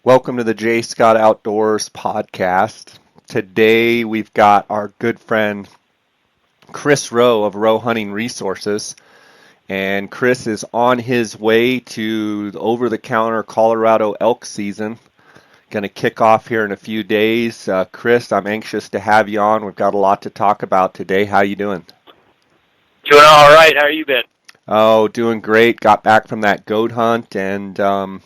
Welcome to the J. Scott Outdoors podcast. Today we've got our good friend Chris Rowe of Rowe Hunting Resources, and Chris is on his way to the over-the-counter Colorado elk season. Going to kick off here in a few days. Chris, I'm anxious to have you on. We've got a lot to talk about today. How you doing? Doing all right. How you been? Oh, doing great. Got back from that goat hunt, and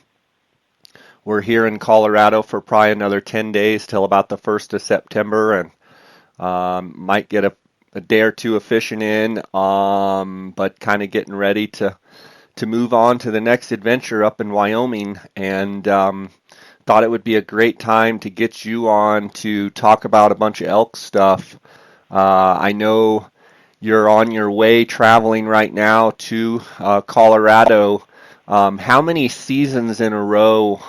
we're here in Colorado for probably another 10 days till about the 1st of September, and might get a day or two of fishing in, but kind of getting ready to move on to the next adventure up in Wyoming, and thought it would be a great time to get you on to talk about a bunch of elk stuff. I know you're on your way traveling right now to Colorado. How many seasons in a row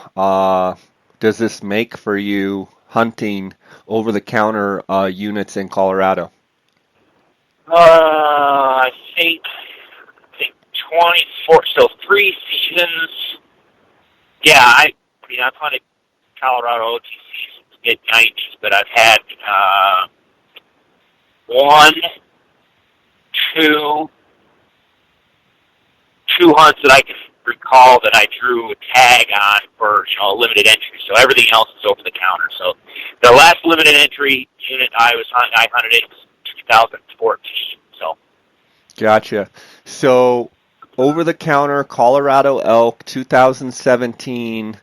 does this make for you hunting over-the-counter units in Colorado? I think 24. So 3 seasons. Yeah, I mean I've hunted Colorado OTC since mid-90s, but I've had 2 hunts that I can recall that I drew a tag on for a limited entry. So everything else is over the counter. So the last limited entry unit I hunted it was 2014. So Gotcha. So over the counter Colorado elk 2017.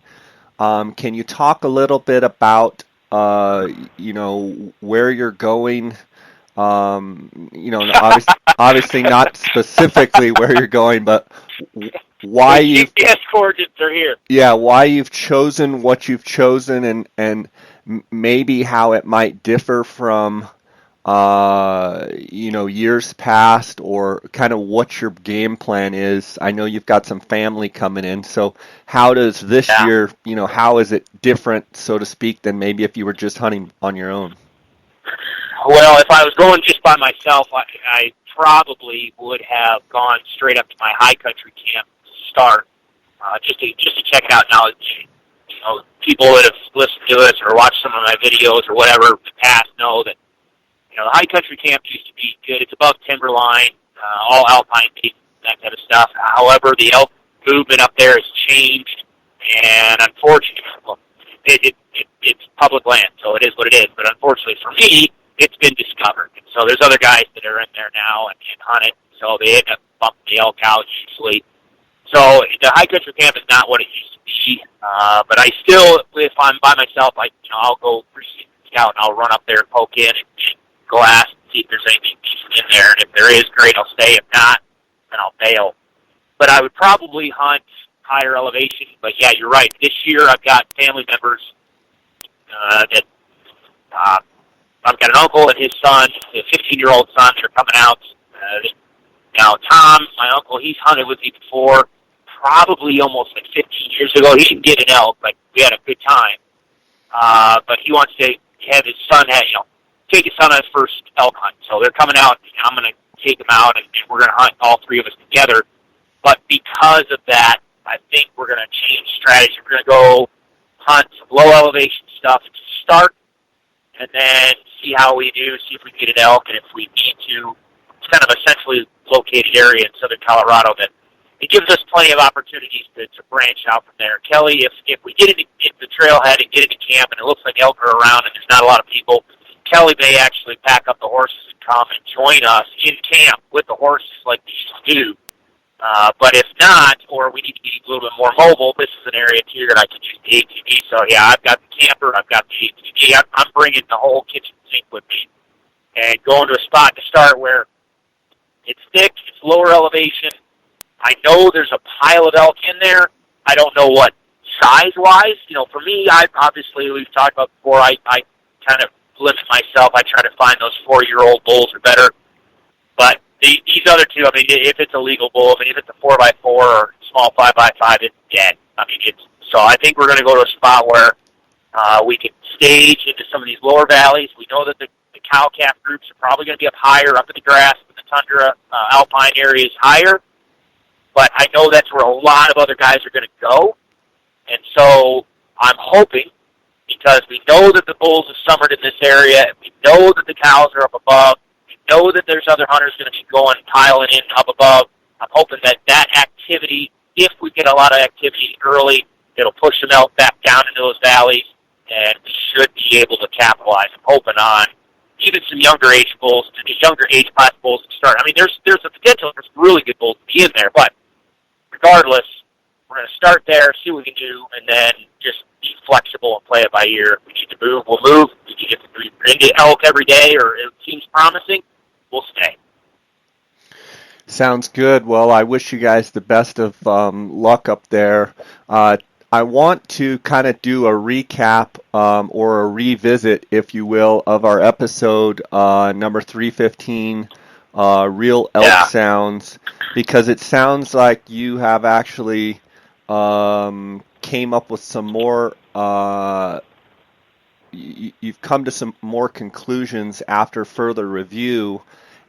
Can you talk a little bit about where you're going? Obviously not specifically where you're going, but why you GPS coordinates are here. Yeah, why you've chosen what you've chosen, and maybe how it might differ from years past, or kind of what your game plan is. I know you've got some family coming in, so how does this year, how is it different, so to speak, than maybe if you were just hunting on your own? Well, if I was going just by myself, I probably would have gone straight up to my high country camp to start, just to check it out. Now, people that have listened to us or watched some of my videos or whatever in the past know that the high country camp used to be good. It's above timberline, all alpine peaks, that kind of stuff. However, the elk movement up there has changed, and unfortunately, it's public land, so it is what it is. But unfortunately for me, it's been discovered. And so there's other guys that are in there now and hunt it, so they end up bumping the elk out usually. So the high country camp is not what it used to be, but I still, if I'm by myself, I'll go scout and I'll run up there and poke in and go ask and see if there's anything decent in there. And if there is, great, I'll stay. If not, then I'll bail. But I would probably hunt higher elevation. But yeah, you're right. This year I've got family members that I've got an uncle and his son, a 15-year-old son, that are coming out. Now, Tom, my uncle, he's hunted with me before, probably almost 15 years ago. He didn't get an elk, but we had a good time. But he wants to have his son take his son on his first elk hunt. So they're coming out, and I'm going to take them out, and we're going to hunt all 3 of us together. But because of that, I think we're going to change strategy. We're going to go hunt some low elevation stuff to start, and then see how we do, see if we get an elk, and if we need to. It's kind of a centrally located area in southern Colorado that it gives us plenty of opportunities to branch out from there. Kelly, if we get into the trailhead and get into camp and it looks like elk are around and there's not a lot of people, Kelly may actually pack up the horses and come and join us in camp with the horses like we used to do. But if not, or we need to be a little bit more mobile, this is an area here that I can use the ATV. So yeah, I've got the camper, I've got the ATV. I'm bringing the whole kitchen sink with me and going to a spot to start where it's thick, it's lower elevation. I know there's a pile of elk in there. I don't know what size-wise. For me, we've talked about before, I kind of limit myself. I try to find those 4-year-old bulls or better. But these other 2, if it's a legal bull, if it's a 4x4 or small 5x5, it's dead. So I think we're going to go to a spot where we can stage into some of these lower valleys. We know that the cow-calf groups are probably going to be up higher, up in the grass, in the tundra, alpine areas higher. But I know that's where a lot of other guys are going to go. And so I'm hoping, because we know that the bulls have summered in this area, we know that the cows are up above, we know that there's other hunters going to be piling in up above. I'm hoping that that activity, if we get a lot of activity early, it'll push some elk back down into those valleys, and we should be able to capitalize. I'm hoping on even some younger age bulls, younger age class bulls to start. I mean, there's a potential for some really good bulls to be in there, but regardless, we're going to start there, see what we can do, and then just be flexible and play it by ear. If we need to move, we'll move. If we get into elk every day, or it seems promising, we'll stay. Sounds good. Well, I wish you guys the best of luck up there. I want to kind of do a recap or a revisit, if you will, of our episode number 315, Real Elk Sounds, because it sounds like you have actually came up with some more, you've come to some more conclusions after further review,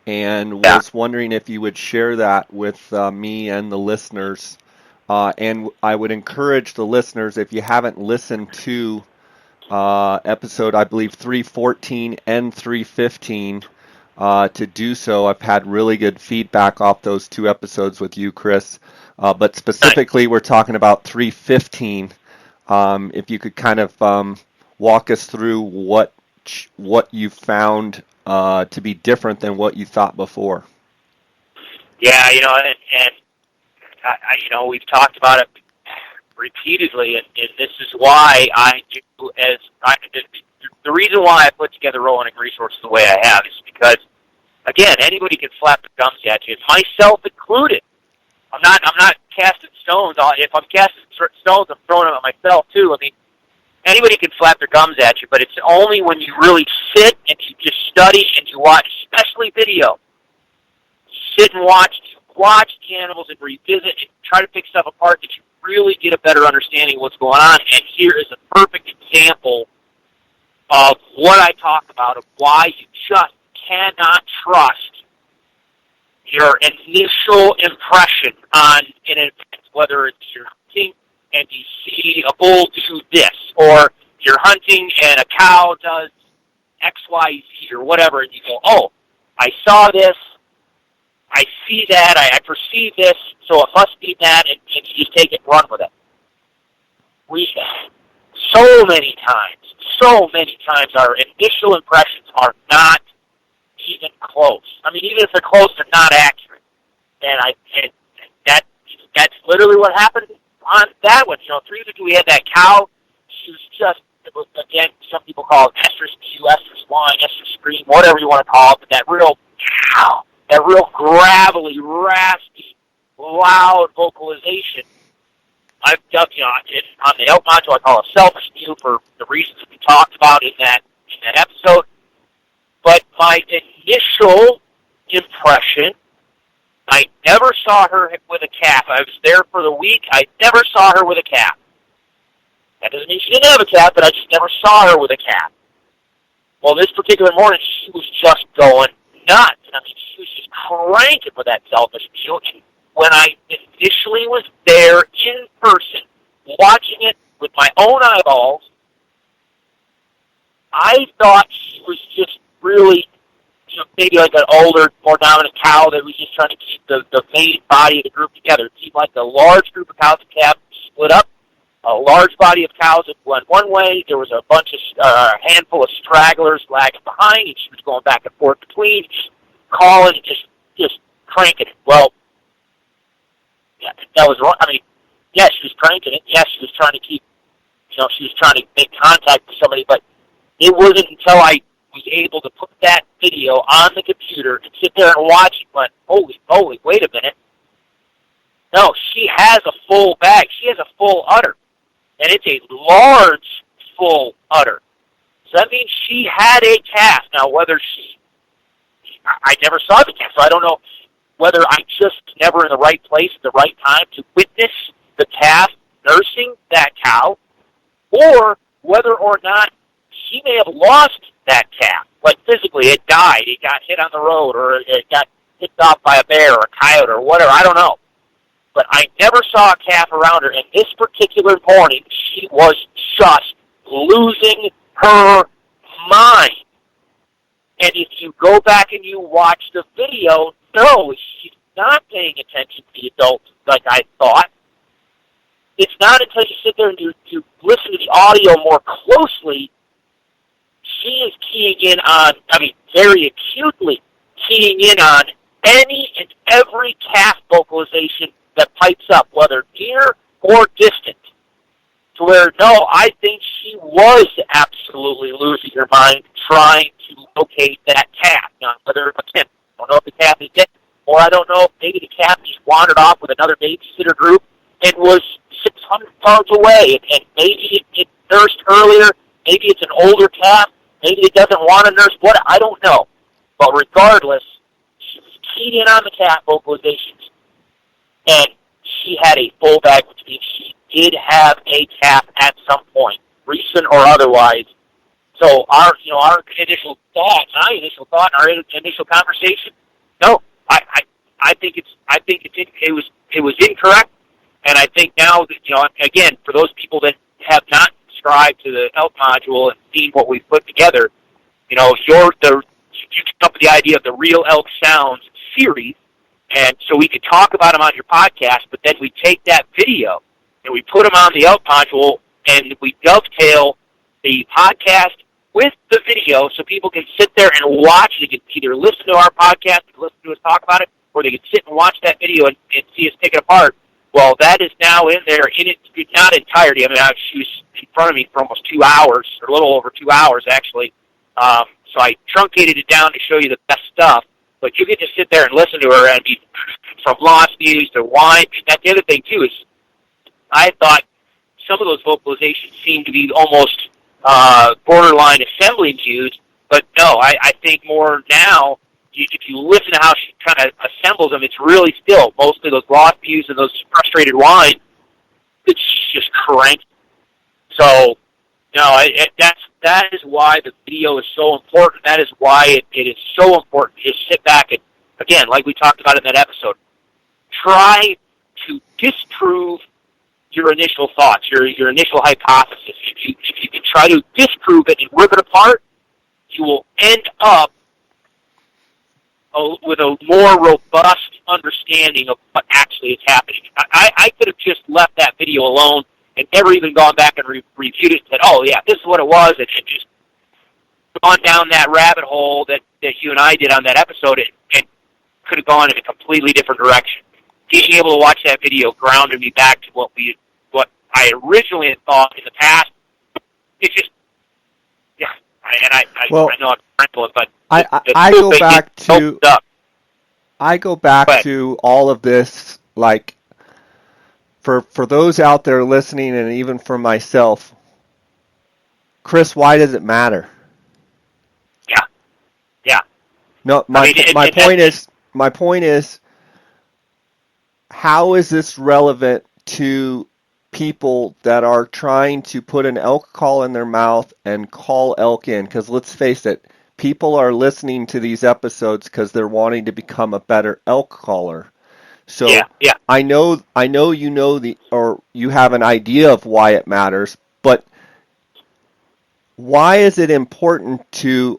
and was wondering if you would share that with me and the listeners. And I would encourage the listeners, if you haven't listened to episode, I believe, 314 and 315, to do so. I've had really good feedback off those two episodes with you, Chris. But specifically, we're talking about 315. If you could kind of walk us through what you found to be different than what you thought before. Yeah, and we've talked about it repeatedly, and this is why I do the reason why I put together Roe Hunting Resources the way I have is because, again, anybody can slap the gums at you, myself included. I'm not casting stones. If I'm casting stones, I'm throwing them at myself too. I mean, anybody can slap their gums at you, but it's only when you really sit and you just study and you watch, especially video. Sit and watch the animals and revisit and try to pick stuff apart that you really get a better understanding of what's going on. And here is a perfect example of what I talk about, of why you just cannot trust your initial impression on an event, whether it's you're hunting and you see a bull do this, or you're hunting and a cow does X, Y, Z, or whatever, and you go, oh, I saw this, I see that, I perceive this, so it must be that, and you just take it and run with it. So many times, our initial impressions are not even close. I mean, even if they're close, they're not accurate. And that's literally what happened on that one. 350, we had that cow. She was just, again, some people call it Estrus Mews, Estrus Wine, Estrus Scream, whatever you want to call it, but that real gravelly, raspy, loud vocalization. I've done, on the elk module, I call it selfish mew for the reasons that we talked about in that episode. But my initial impression, I never saw her with a calf. I was there for the week. I never saw her with a calf. That doesn't mean she didn't have a calf, but I just never saw her with a calf. Well, this particular morning, she was just going nuts. I mean, she was just cranking with that selfish mew. And when I initially was there in person, watching it with my own eyeballs, I thought she was just really, maybe like an older, more dominant cow that was just trying to keep the main body of the group together. It seemed like the large group of cows and calves split up. A large body of cows that went one way. There was a bunch of, handful of stragglers lagging behind, and she was going back and forth between, just calling, just cranking it. Well, yeah, that was wrong. I mean, yes, she was cranking it. Yes, she was trying to keep, she was trying to make contact with somebody, but it wasn't until I was able to put that video on the computer and sit there and watch it, but holy moly, wait a minute. No, she has a full bag. She has a full udder. And it's a large, full udder. So that means she had a calf. Now, whether I never saw the calf, so I don't know whether I just never in the right place at the right time to witness the calf nursing that cow, or whether or not she may have lost that calf. Like physically, it died. It got hit on the road, or it got picked off by a bear or a coyote or whatever. I don't know. but I never saw a calf around her. And this particular morning, she was just losing her mind. And if you go back and you watch the video, no, she's not paying attention to the adults like I thought. It's not until you sit there and you listen to the audio more closely, she is keying in on, very acutely keying in on any and every calf vocalization that pipes up, whether near or distant. To where, no, I think she was absolutely losing her mind trying to locate that calf. Now, whether, again, I don't know if the calf is dead, or I don't know if maybe the calf just wandered off with another babysitter group and was 600 yards away, and maybe it nursed earlier, maybe it's an older calf, maybe it doesn't want to nurse, I don't know. But regardless, she was keyed in on the calf vocalizations, and she had a full bag, which means she did have a calf at some point, recent or otherwise. So our initial thought, our initial conversation, no, I think it was incorrect, and I think now that, again, for those people that have not subscribed to the elk module and seen what we've put together, you come up with the idea of the Real Elk Sounds series, and so we could talk about them on your podcast, but then we take that video and we put them on the elk module, and we dovetail the podcast with the video so people can sit there and watch. They can either listen to our podcast, listen to us talk about it, or they can sit and watch that video and see us take it apart. Well, that is now in there, in its not entirety. She was in front of me for almost 2 hours, or a little over 2 hours, actually. So I truncated it down to show you the best stuff. But you can just sit there and listen to her, and from Lost Mews to Wine. That's the other thing, too, is I thought some of those vocalizations seemed to be almost borderline assembly cues, but no, I think more now, if you listen to how she kind of assembles them, it's really still mostly those Lost Mews and those frustrated whine that she's just cranked. So, no, that is why the video is so important. That is why it is so important to just sit back and, again, like we talked about in that episode, try to disprove your initial thoughts, your initial hypothesis. If you can try to disprove it and rip it apart, you will end up with a more robust understanding of what actually is happening. I could have just left that video alone and never even gone back and reviewed it and said, oh, yeah, this is what it was, and just gone down that rabbit hole that you and I did on that episode and could have gone in a completely different direction. Being able to watch that video grounded me back to what I originally had thought in the past. It's just, yeah. I know I'm rambling, but I go back to all of this, like, for those out there listening, and even for myself, Chris, why does it matter? Yeah. No, my point is, how is this relevant to people that are trying to put an elk call in their mouth and call elk in? Because let's face it, people are listening to these episodes because they're wanting to become a better elk caller. So yeah. I know or you have an idea of why it matters, but why is it important to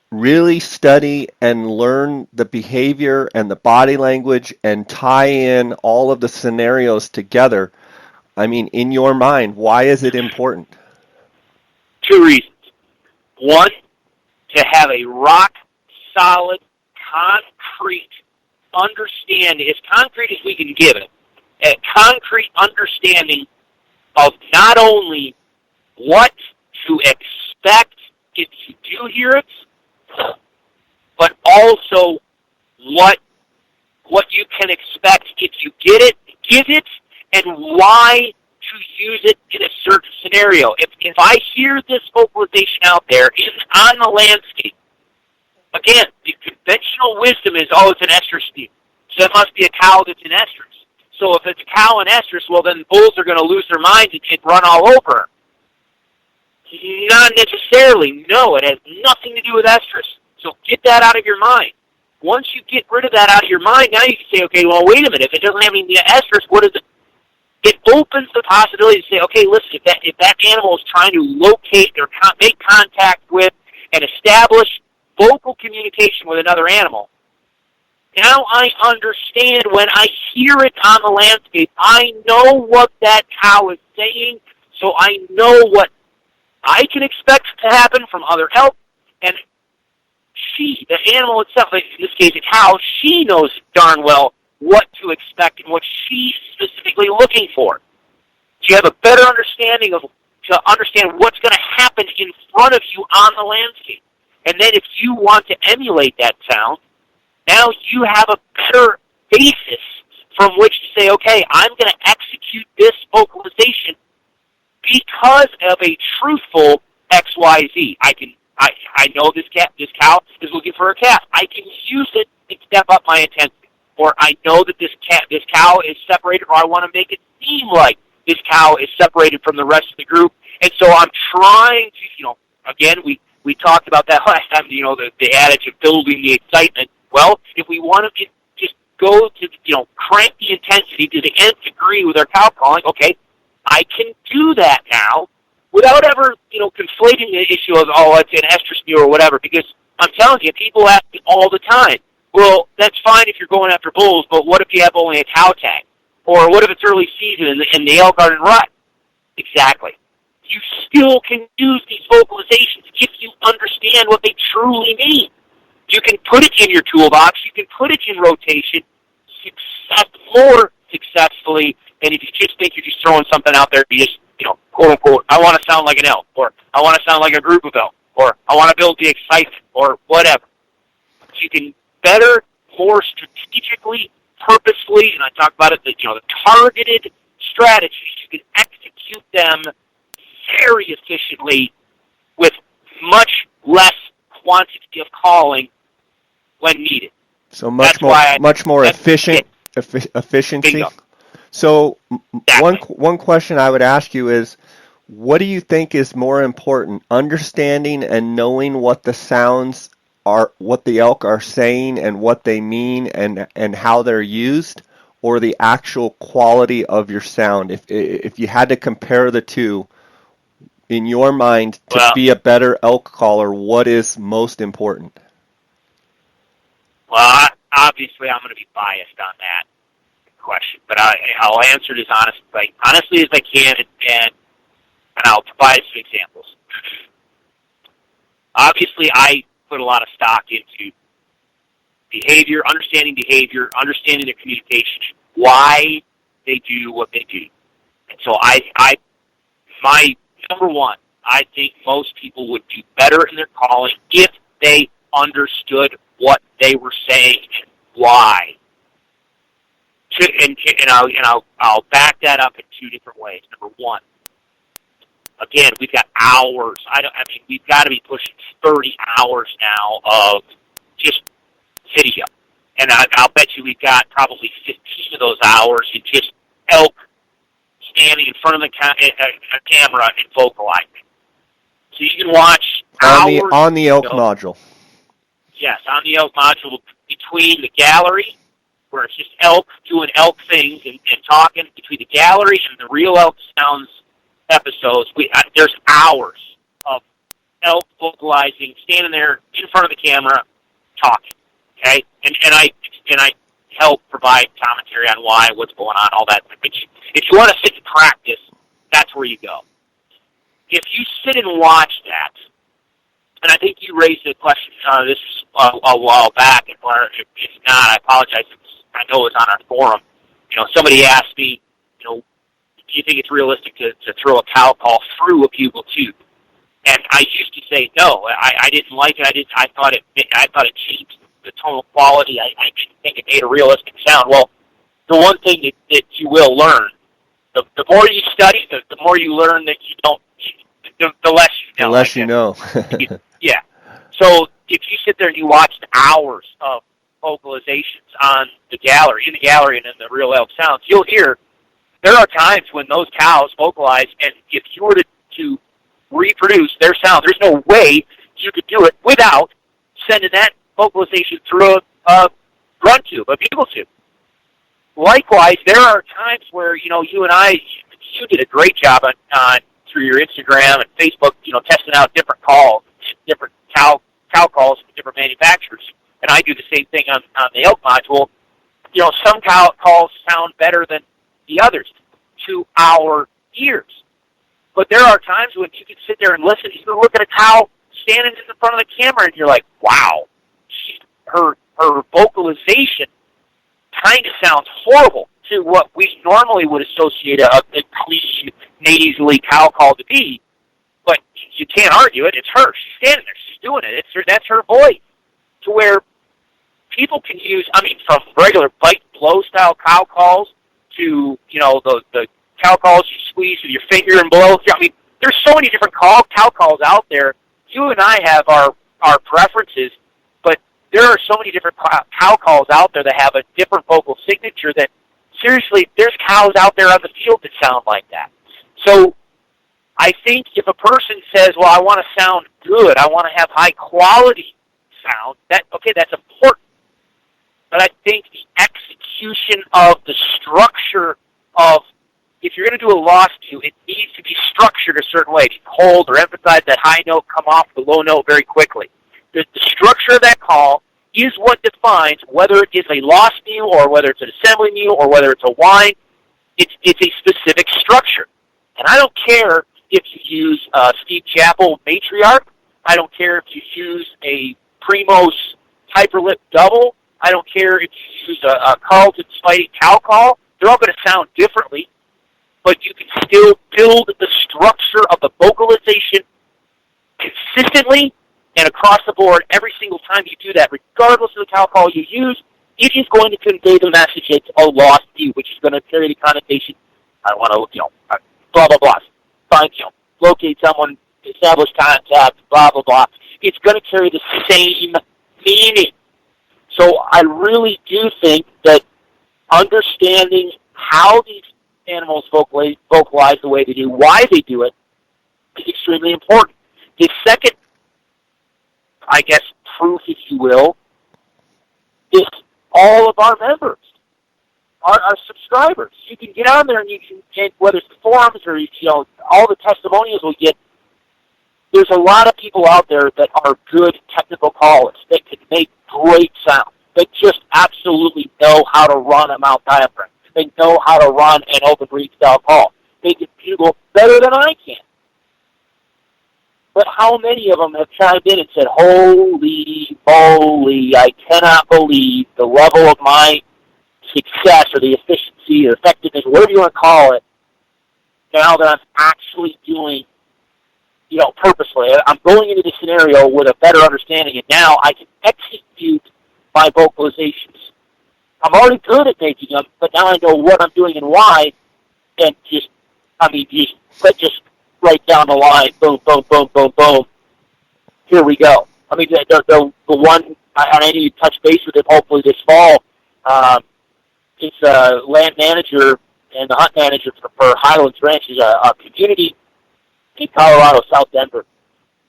really study and learn the behavior and the body language and tie in all of the scenarios together? In your mind, why is it important? 2 reasons. One, to have a rock-solid, concrete understanding, as concrete as we can give it, a concrete understanding of not only what to expect if you do hear it, but also what you can expect if you get it, give it, and why to use it in a certain scenario. If I hear this vocalization out there on the landscape, again, the conventional wisdom is, it's an estrus mew, so it must be a cow that's in estrus. So if it's a cow in estrus, well, then bulls are going to lose their minds and run all over her. Not necessarily. No, it has nothing to do with estrus. So get that out of your mind. once you get rid of that out of your mind, now you can say, okay, well, wait a minute. If it doesn't have any estrus, what is it? It opens the possibility to say, okay, listen, if that animal is trying to locate or make contact with and establish vocal communication with another animal, now I understand when I hear it on the landscape, I know what that cow is saying, so I know what I can expect to happen from other elk, and she, the animal itself, in this case a cow, she knows darn well what to expect and what she's specifically looking for. So you have a better understanding to understand what's going to happen in front of you on the landscape. And then if you want to emulate that sound, now you have a better basis from which to say, okay, I'm going to execute this vocalization because of a truthful XYZ. I know this cow is looking for a calf. I can use it to step up my intensity. Or I know that this cow is separated, or I want to make it seem like this cow is separated from the rest of the group. And so I'm trying to, again, we talked about that last time, the adage of building the excitement. Well, if we want to just go to, crank the intensity to the nth degree with our cow calling, okay, I can do that now without ever, conflating the issue of, it's an estrus mew or whatever, because I'm telling you, people ask me all the time, well, that's fine if you're going after bulls, but what if you have only a cow tag? Or what if it's early season and the elk aren't in rut? Exactly. You still can use these vocalizations if you understand what they truly mean. You can put it in your toolbox. You can put it in rotation more successfully than if you just think you're just throwing something out there. You just, quote unquote, I want to sound like an elk, or I want to sound like a group of elk, or I want to build the excitement, or whatever. So you can better, more strategically, purposefully, and I talk about it, the targeted strategies. You can execute them very efficiently with much less quantity of calling when needed. So much more efficiency. Bingo. So Exactly. one question I would ask you is, what do you think is more important, understanding and knowing what the sounds are, what the elk are saying and what they mean and how they're used, or the actual quality of your sound? If you had to compare the two, in your mind, to be a better elk caller, what is most important? Well, obviously I'm going to be biased on that question, but I'll answer it as honestly as I can, and I'll provide some examples. Obviously, I put a lot of stock into behavior, understanding their communication, why they do what they do. And so my number one, I think most people would do better in their calling if they understood what they were saying and why. I'll back that up in two different ways. Number one, again, we've got hours. We've got to be pushing 30 hours now of just video. And I'll bet you we've got probably 15 of those hours in just elk standing in front of a camera and vocalizing. So you can watch hours on the elk module. Yes, on the elk module between the gallery, where it's just elk doing elk things and talking, between the gallery and the Real Elk Sounds episodes. There's hours of elk vocalizing, standing there in front of the camera, talking. Okay, and I help provide commentary on what's going on, all that. But if you want to sit and practice, that's where you go. If you sit and watch that, and I think you raised a question this a while back, and if not, I apologize. I know it was on our forum. Somebody asked me, do you think it's realistic to throw a cow call through a bugle tube? And I used to say no. I didn't like it. I thought it changed the tonal quality. I didn't think it made a realistic sound. Well, the one thing that you will learn, the more you study, the more you learn that you don't. The less you know. The less you know. Yeah. So if you sit there and you watch hours of vocalizations in the gallery and in the Real Elk Sounds, you'll hear there are times when those cows vocalize, and if you were to reproduce their sound, there's no way you could do it without sending that vocalization through run tube, a bugle tube. Likewise, there are times where, you and I, you did a great job on through your Instagram and Facebook, testing out different calls, different cow calls from different manufacturers. And I do the same thing on the elk module. Some cow calls sound better than the others to our ears. But there are times when you can sit there and listen. You can look at a cow standing in the front of the camera, and you're like, wow, her vocalization kind of sounds horrible to what we normally would associate a clean, nasally cow call to be. But you can't argue it. It's her. She's standing there. She's doing it. That's her voice. To where people can use, from regular bite blow style cow calls to, the cow calls you squeeze with your finger and blow. There's so many different cow calls out there. You and I have our preferences, but there are so many different cow calls out there that have a different vocal signature that, seriously, there's cows out there on the field that sound like that. So I think if a person says, well, I want to sound good, I want to have high quality sound, that's important. But I think the execution of the structure of, if you're going to do a lost cue, it needs to be structured a certain way. To hold or emphasize that high note, come off the low note very quickly. The structure of that call is what defines whether it is a lost mew or whether it's an assembly mew or whether it's a whine. It's a specific structure. And I don't care if you use Steve Chappell Matriarch. I don't care if you use a Primos Hyperlip Double. I don't care if you use a Carlton Spidey cow call. They're all going to sound differently, but you can still build the structure of the vocalization consistently and across the board every single time you do that, regardless of the cow call you use. It is going to convey the message it's a lost view, which is going to carry the connotation, I want to, blah, blah, blah. Find, locate someone, establish contact, blah, blah, blah. It's going to carry the same meaning. So I really do think that understanding how these animals vocalize the way they do, why they do it, is extremely important. The second, I guess, proof, if you will, is all of our members, our subscribers. You can get on there and you can get, whether it's the forums or, all the testimonials we get, there's a lot of people out there that are good technical callers that can make great sound. They just absolutely know how to run a mouth diaphragm. They know how to run an open breed style call. They can bugle better than I can. But how many of them have chimed in and said, holy moly, I cannot believe the level of my success or the efficiency or effectiveness, whatever you want to call it, now that I'm actually doing, purposely. I'm going into the scenario with a better understanding, and now I can execute my vocalizations. I'm already good at making them, but now I know what I'm doing and why, and just right down the line, boom, boom, boom, boom, boom. Here we go. The one, I need to touch base with it hopefully this fall. It's a land manager and the hunt manager for Highlands Ranch is a community in Colorado, South Denver.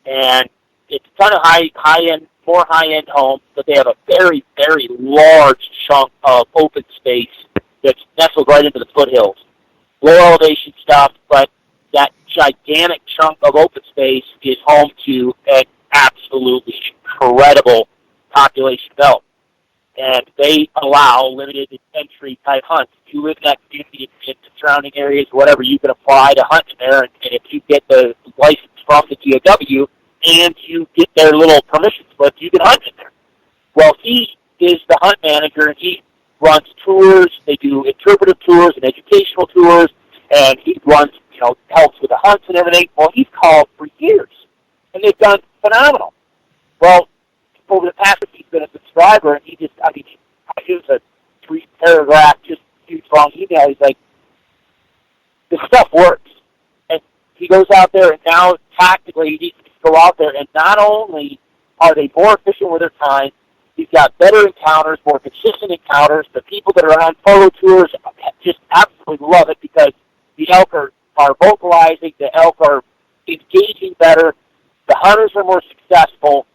And it's kind of high-end, more high-end home, but they have a very, very large chunk of open space that's nestled right into the foothills. Low elevation stuff, but that gigantic chunk of open space is home to an absolutely incredible population of elk. And they allow limited entry type hunts. If you live in that community, in the surrounding areas, whatever, you can apply to hunt in there, and if you get the license from the GOW and you get their little permission slip, you can hunt in there. Well, he is the hunt manager, and he runs tours. They do interpretive tours and educational tours, and he runs, helps with the hunts and everything. Well, he's called for years, and they've done phenomenal. Well, over the past week, he's been a subscriber, and he just, it was a 3-paragraph, just huge long email. He's like, this stuff works. And he goes out there, and now tactically he needs to go out there, and not only are they more efficient with their time, he's got better encounters, more consistent encounters. The people that are on photo tours just absolutely love it because the elk are vocalizing, the elk are engaging better, the hunters are more successful.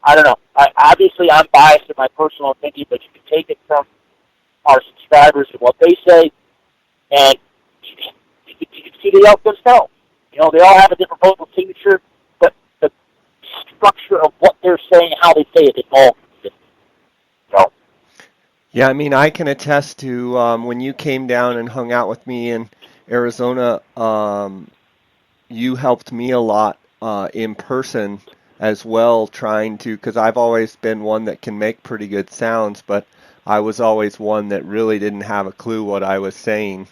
I don't know. Obviously, I'm biased in my personal opinion, but you can take it from our subscribers and what they say, and you can see the elk themselves. You know, they all have a different vocal signature, but the structure of what they're saying, how they say it, is all consistent. So. Yeah, I mean, I can attest to when you came down and hung out with me in Arizona, you helped me a lot in person as well, trying to, because I've always been one that can make pretty good sounds, but I was always one that really didn't have a clue what I was saying.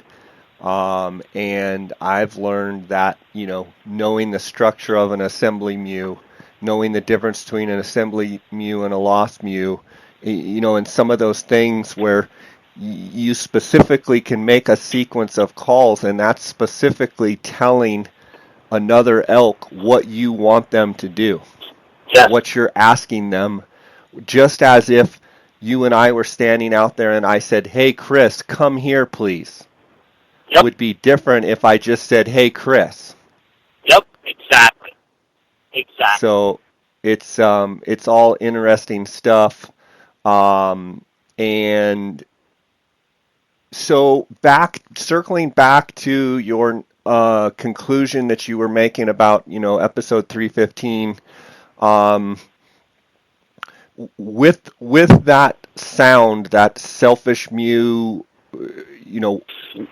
And I've learned that, you know, knowing the structure of an assembly mew, knowing the difference between an assembly mew and a lost mew, you know, and some of those things where you specifically can make a sequence of calls, and that's specifically telling another elk what you want them to do, Yes. what you're asking them, just as if you and I were standing out there and I said, "Hey, Chris, come here, please." Yep. Would be different if I just said, "Hey, Chris." Yep. Exactly. Exactly. So it's all interesting stuff, and so circling back to your conclusion that you were making about, you know, episode 315, with that sound, that selfish mew, you know,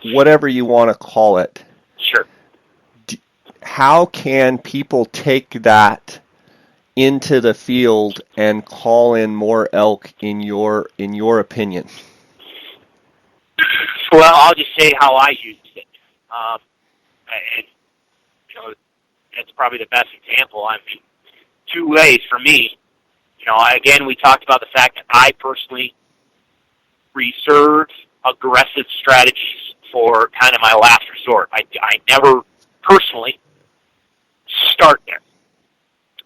whatever you want to call it, Sure. how can people take that into the field and call in more elk in your opinion? Well, I'll just say how I used it. And, you know, that's probably the best example. I mean, two ways for me. You know, again, we talked about the fact that I personally reserve aggressive strategies for kind of my last resort. I never personally start there.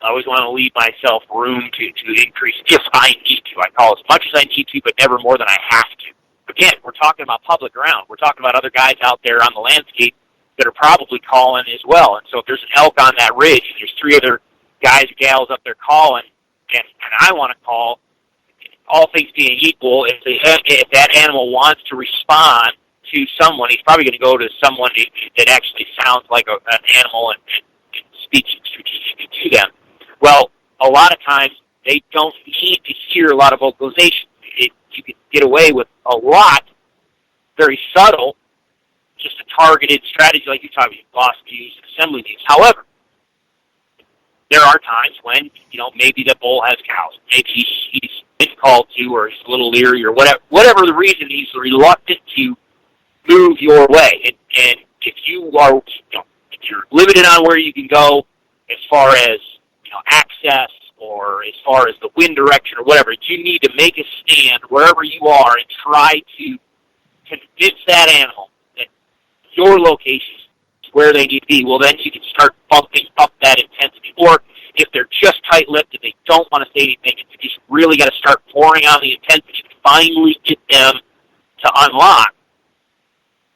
I always want to leave myself room to increase if I need to. I call as much as I need to, but never more than I have to. Again, we're talking about public ground. We're talking about other guys out there on the landscape that are probably calling as well. And so if there's an elk on that ridge and there's three other guys or gals up there calling, and I want to call, all things being equal, if that animal wants to respond to someone, he's probably going to go to someone that actually sounds like an animal and speaks strategically to them. Well, a lot of times they don't need to hear a lot of vocalization. You can get away with a lot, very subtle, just a targeted strategy like you're talking about, lost views and assembly views. However, there are times when, you know, maybe the bull has cows. Maybe he's been called to, or he's a little leery, or whatever the reason, he's reluctant to move your way. And if you are, you know, if you're limited on where you can go as far as, you know, access, or as far as the wind direction or whatever, you need to make a stand wherever you are and try to convince that animal that your location is where they need to be. Well, then you can start bumping up that intensity. Or if they're just tight-lipped and they don't want to say anything, you just really got to start pouring on the intensity to finally get them to unlock.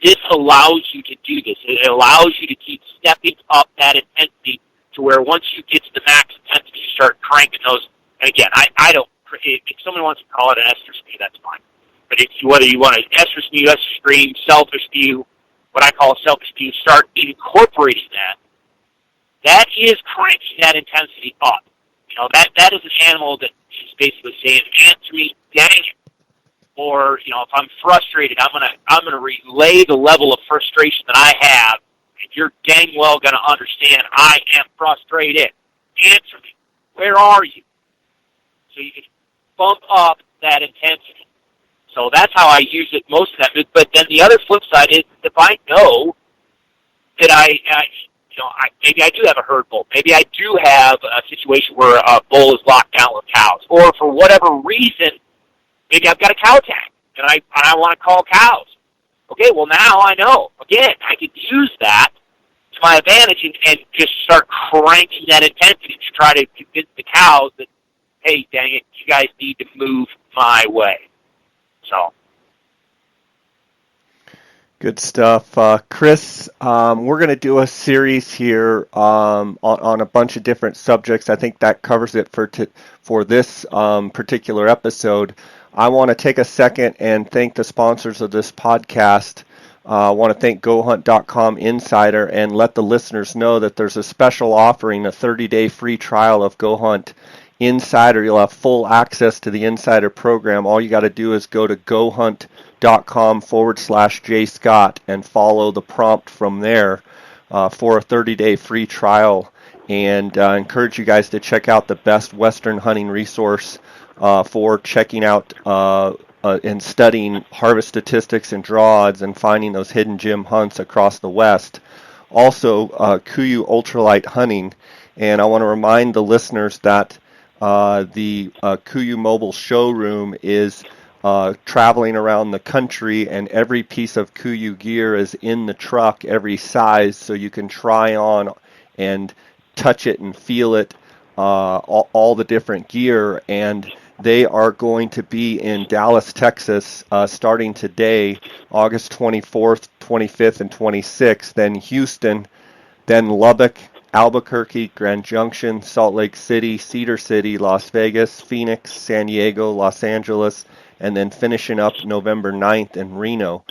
This allows you to do this. It allows you to keep stepping up that intensity to where once you get to the max intensity, you start cranking those. And again, I don't, if someone wants to call it an Estrus Mew, that's fine. But whether you want an Estrus Mew, Estrus Scream, selfish Mew, what I call a selfish Mew, start incorporating that. That is cranking that intensity up. You know, that is an animal that is basically saying, answer me, dang it. Or, you know, if I'm frustrated, I'm gonna relay the level of frustration that I have, and you're dang well gonna understand I am frustrated. Answer me. Where are you? So you can bump up that intensity. So that's how I use it most of that. But then the other flip side is if I know that maybe I do have a herd bull. Maybe I do have a situation where a bull is locked down with cows. Or for whatever reason, maybe I've got a cow tag, and I want to call cows. Okay, well, now I know. Again, I can use that to my advantage and just start cranking that intensity to try to convince the cows that, hey, dang it, you guys need to move my way. So. Good stuff. Chris, we're going to do a series here on a bunch of different subjects. I think that covers it for this particular episode. I want to take a second and thank the sponsors of this podcast. I want to thank GoHunt.com Insider and let the listeners know that there's a special offering, a 30-day free trial of GoHunt Insider. You'll have full access to the Insider program. All you got to do is go to GoHunt.com/JScott and follow the prompt from there for a 30-day free trial. And encourage you guys to check out the best Western hunting resource for checking out and studying harvest statistics and draw odds and finding those hidden gem hunts across the West. Also, Kuyu Ultralight Hunting. And I want to remind the listeners that the Kuyu Mobile Showroom is traveling around the country, and every piece of Kuyu gear is in the truck, every size, so you can try on and touch it and feel it, all the different gear. And they are going to be in Dallas, Texas, starting today, August 24th, 25th, and 26th, then Houston, then Lubbock, Albuquerque, Grand Junction, Salt Lake City, Cedar City, Las Vegas, Phoenix, San Diego, Los Angeles, and then finishing up November 9th in Reno.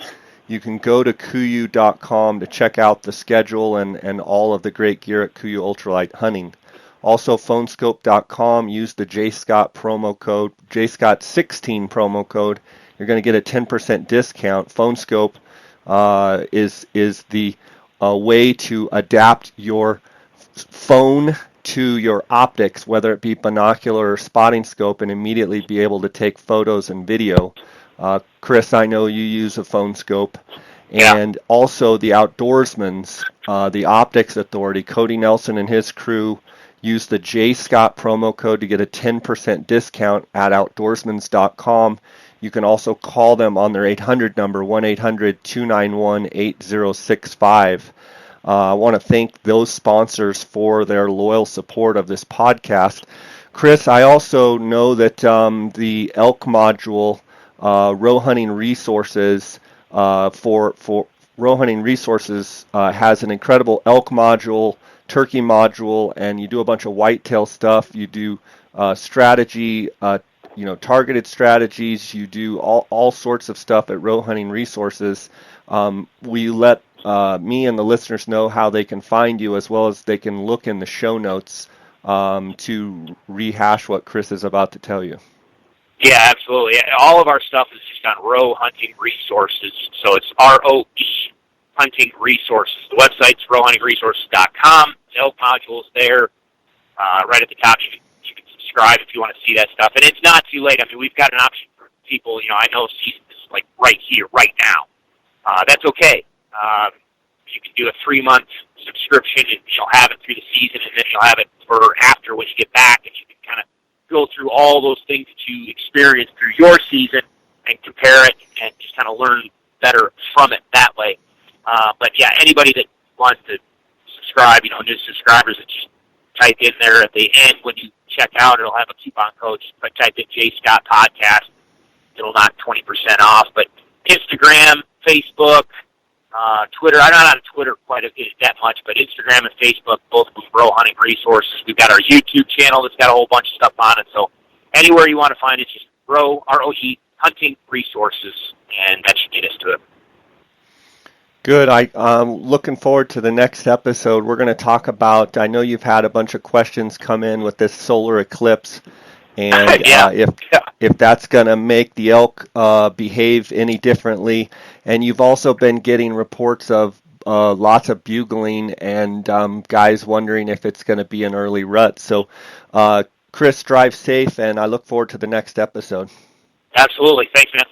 You can go to Kuyu.com to check out the schedule and all of the great gear at Kuyu Ultralight Hunting. Also, Phonescope.com, use the JScott promo code, JScott16 promo code. You're going to get a 10% discount. Phonescope is the way to adapt your phone to your optics, whether it be binocular or spotting scope, and immediately be able to take photos and video. Chris, I know you use a phone scope. And also the Outdoorsman's, the Optics Authority, Cody Nelson and his crew use the JScott promo code to get a 10% discount at outdoorsmans.com. You can also call them on their 800 number, 1-800-291-8065. I want to thank those sponsors for their loyal support of this podcast. Chris, I also know that the elk module, Roe Hunting Resources, for Roe Hunting Resources has an incredible elk module, turkey module, and you do a bunch of whitetail stuff. You do strategy, targeted strategies. You do all sorts of stuff at Roe Hunting Resources. We let me and the listeners know how they can find you, as well as they can look in the show notes to rehash what Chris is about to tell you. Yeah, absolutely. All of our stuff is just on Roe Hunting Resources, so it's ROE Hunting Resources. The website's rowhuntingresources.com. The elk module is there. Right at the top, you can subscribe if you want to see that stuff. And it's not too late. I mean, we've got an option for people, I know season is like right here, right now. That's okay. You can do a 3-month subscription, and you'll have it through the season, and then you'll have it for after when you get back, and you can kind of go through all those things that you experienced through your season and compare it and just kind of learn better from it that way. But yeah, anybody that wants to subscribe, new subscribers, that just type in there at the end when you check out, it'll have a coupon code. Just type in J Scott Podcast. It'll knock 20% off. But Instagram, Facebook, Twitter. I'm not on Twitter quite that much, but Instagram and Facebook, both with Roe Hunting Resources. We've got our YouTube channel that's got a whole bunch of stuff on it. So anywhere you want to find it, just Roe, ROE, Hunting Resources, and that should get us to it. Good. I'm looking forward to the next episode. We're going to talk about, I know you've had a bunch of questions come in with this solar eclipse, and if that's going to make the elk behave any differently. And you've also been getting reports of lots of bugling and guys wondering if it's going to be an early rut. So, Chris, drive safe, and I look forward to the next episode. Absolutely. Thanks, man.